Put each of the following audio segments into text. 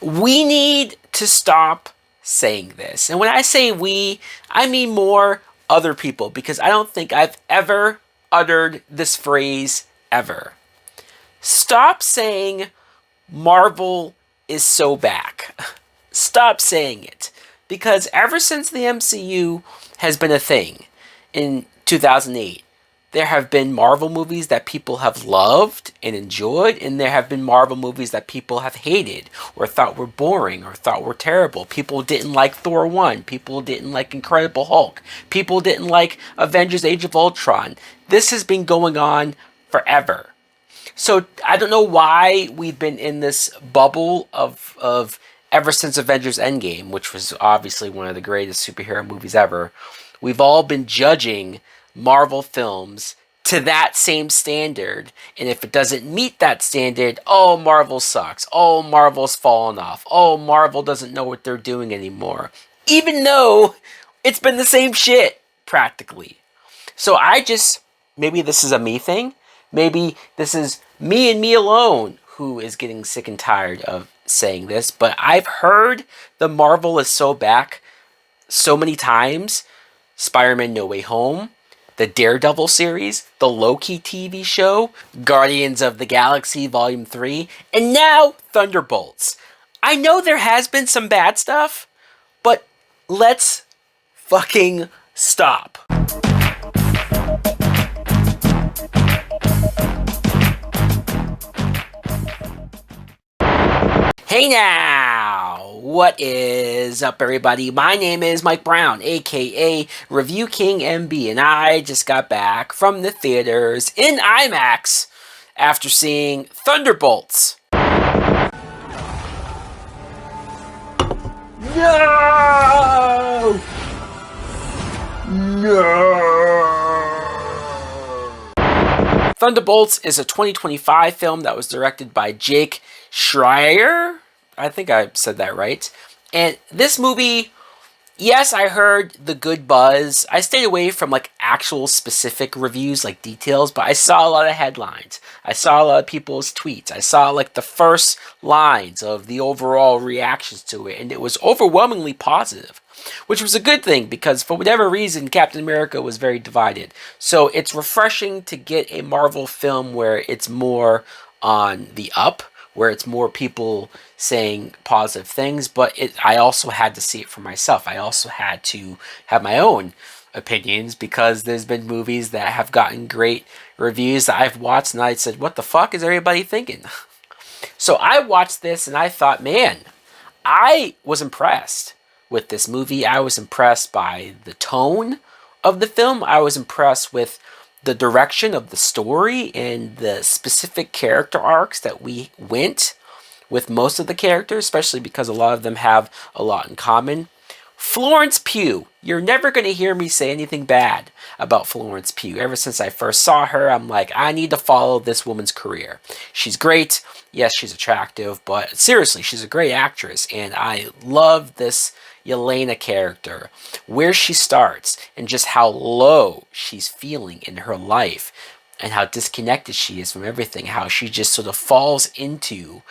We need to stop saying this. And when I say we, I mean more other people because I don't think I've ever uttered this phrase ever. Stop saying Marvel is so back. Stop saying it. Because ever since the MCU has been a thing in 2008, there have been Marvel movies that people have loved and enjoyed, and there have been Marvel movies that people have hated or thought were boring or thought were terrible. People didn't like Thor 1. People didn't like Incredible Hulk. People didn't like Avengers Age of Ultron. This has been going on forever. So I don't know why we've been in this bubble of ever since Avengers Endgame, which was obviously one of the greatest superhero movies ever. We've all been judging Marvel films to that same standard, and if it doesn't meet that standard, oh, Marvel sucks. Oh, Marvel's fallen off. Oh, Marvel doesn't know what they're doing anymore. Even though it's been the same shit, practically. So maybe this is a me thing. Maybe this is me and me alone who is getting sick and tired of saying this, but I've heard the Marvel is so back so many times. Spider-Man No Way Home, the Daredevil series, the Loki TV show, Guardians of the Galaxy Volume 3, and now Thunderbolts. I know there has been some bad stuff, but let's fucking stop. Hey now! What is up, everybody? My name is Mike Brown, aka Review King MB, and I just got back from the theaters in IMAX after seeing Thunderbolts. No! Thunderbolts is a 2025 film that was directed by Jake Schreier. I think I said that right. And this movie, yes, I heard the good buzz. I stayed away from like actual specific reviews, like details, but I saw a lot of headlines. I saw a lot of people's tweets. I saw like the first lines of the overall reactions to it, and it was overwhelmingly positive, which was a good thing because for whatever reason, Captain America was very divided. So it's refreshing to get a Marvel film where it's more on the up, where it's more people saying positive things, but I also had to see it for myself. I also had to have my own opinions because there's been movies that have gotten great reviews that I've watched and I said, what the fuck is everybody thinking? So I watched this and I thought, man, I was impressed with this movie. I was impressed by the tone of the film. I was impressed with the direction of the story and the specific character arcs that we went with most of the characters, especially because a lot of them have a lot in common. Florence Pugh. You're never going to hear me say anything bad about Florence Pugh. Ever since I first saw her, I'm like, I need to follow this woman's career. She's great. Yes, she's attractive, but seriously, she's a great actress, and I love this Yelena character, where she starts and just how low she's feeling in her life and how disconnected she is from everything, how she just sort of falls into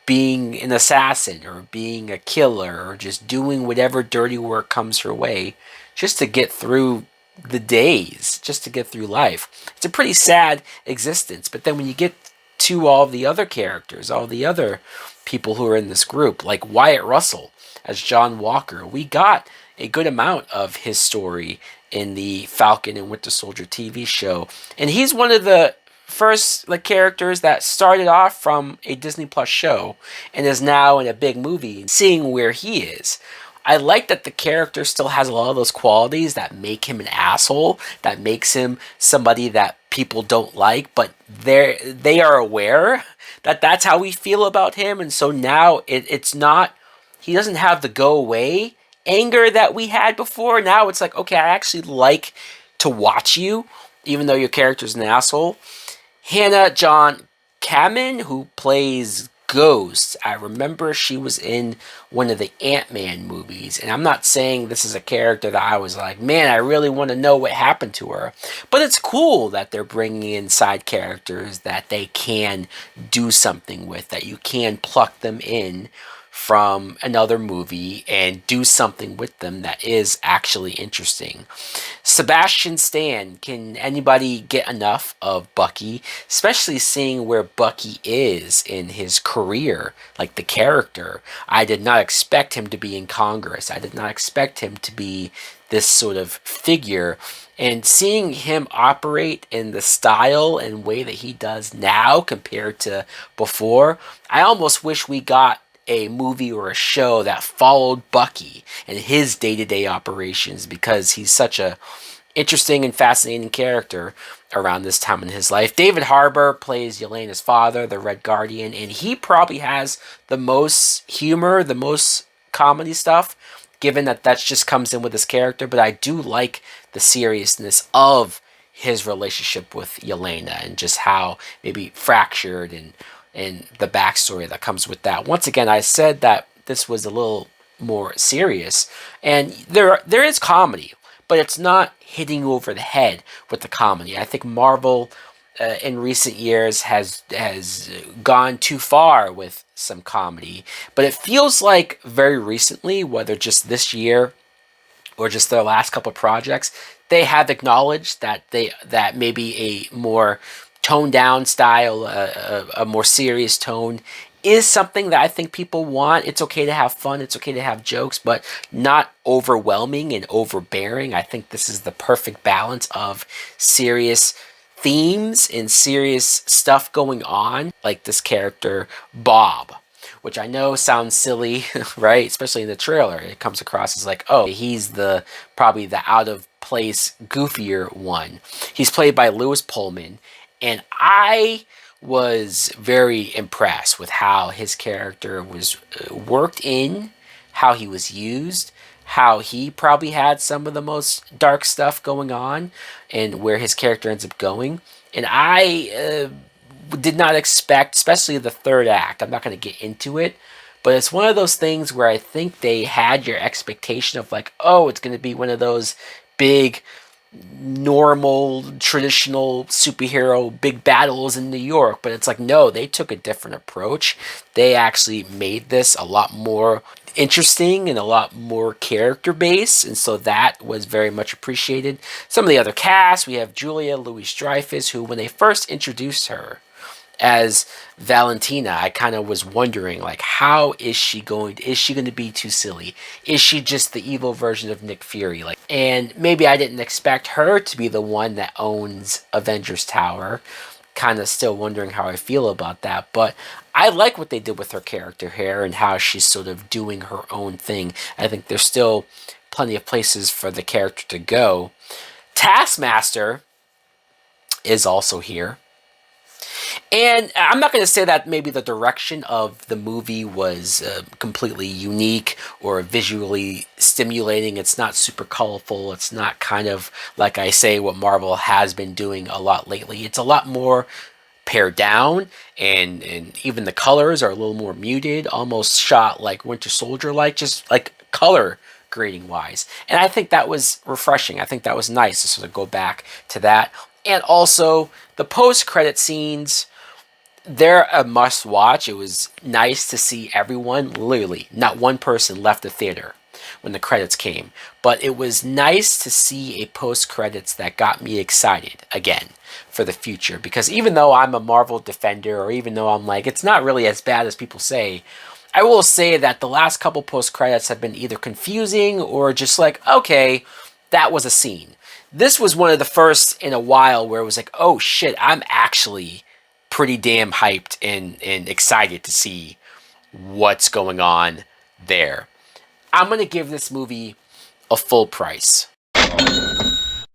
being an assassin or being a killer or just doing whatever dirty work comes her way just to get through the days, just to get through life. It's a pretty sad existence, but then when you get to all the other characters, all the other people who are in this group, like Wyatt Russell as John Walker, we got a good amount of his story in the Falcon and Winter Soldier TV show, and he's one of the first characters that started off from a Disney Plus show and is now in a big movie. Seeing where he is, I like that the character still has a lot of those qualities that make him an asshole, that makes him somebody that people don't like, but they are aware that that's how we feel about him, and so now it's not, he doesn't have the go away anger that we had before. Now it's like, okay, I actually like to watch you, even though your character's an asshole. Hannah John Kamen, who plays Ghost, I remember she was in one of the Ant-Man movies, and I'm not saying this is a character that I was like, man, I really want to know what happened to her, but it's cool that they're bringing in side characters that they can do something with, that you can pluck them in from another movie and do something with them that is actually interesting. Sebastian Stan, can anybody get enough of Bucky, especially seeing where Bucky is in his career, like the character? I did not expect him to be in Congress. I did not expect him to be this sort of figure. And seeing him operate in the style and way that he does now compared to before, I almost wish we got a movie or a show that followed Bucky and his day-to-day operations, because he's such a interesting and fascinating character around this time in his life. David Harbour plays Yelena's father, the Red Guardian, and he probably has the most humor, the most comedy stuff, given that just comes in with his character. But I do like the seriousness of his relationship with Yelena and just how maybe fractured and the backstory that comes with that. Once again, I said that this was a little more serious, and there is comedy, but it's not hitting you over the head with the comedy. I think Marvel in recent years has gone too far with some comedy, but it feels like very recently, whether just this year or just their last couple of projects, they have acknowledged that that maybe a more toned down style, a more serious tone, is something that I think people want. It's okay to have fun, it's okay to have jokes, but not overwhelming and overbearing. I think this is the perfect balance of serious themes and serious stuff going on, like this character Bob, which I know sounds silly, right? Especially in the trailer, it comes across as like, oh, he's probably the out of place, goofier one. He's played by Lewis Pullman, and I was very impressed with how his character was worked in, how he was used, how he probably had some of the most dark stuff going on, and where his character ends up going. And I did not expect, especially the third act, I'm not going to get into it, but it's one of those things where I think they had your expectation of like, oh, it's going to be one of those big, normal, traditional superhero big battles in New York, but it's like, no, they took a different approach. They actually made this a lot more interesting and a lot more character based, and so that was very much appreciated. Some of the other cast, we have Julia Louis-Dreyfus, who when they first introduced her as Valentina, I kind of was wondering, like, how is she going to be too silly? Is she just the evil version of Nick Fury? Like, and maybe I didn't expect her to be the one that owns Avengers Tower. Kind of still wondering how I feel about that, but I like what they did with her character here and how she's sort of doing her own thing. I think there's still plenty of places for the character to go. Taskmaster is also here. And I'm not going to say that maybe the direction of the movie was completely unique or visually stimulating. It's not super colorful. It's not kind of, like I say, what Marvel has been doing a lot lately. It's a lot more pared down, and even the colors are a little more muted, almost shot like Winter Soldier, like just like color grading wise. And I think that was refreshing. I think that was nice to sort of go back to that. And also the post-credit scenes, they're a must watch. It was nice to see everyone, literally not one person left the theater when the credits came, but it was nice to see a post-credits that got me excited again for the future, because even though I'm a Marvel defender, or even though I'm like, it's not really as bad as people say, I will say that the last couple post-credits have been either confusing or just like, okay, that was a scene. This was one of the first in a while where it was like, oh shit, I'm actually pretty damn hyped and excited to see what's going on there. I'm going to give this movie a full price.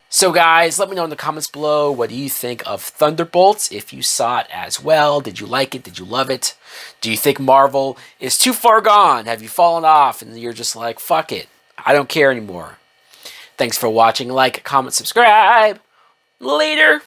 So guys, let me know in the comments below, what do you think of Thunderbolts? If you saw it as well, did you like it? Did you love it? Do you think Marvel is too far gone? Have you fallen off and you're just like, fuck it, I don't care anymore? Thanks for watching. Like, comment, subscribe. Later.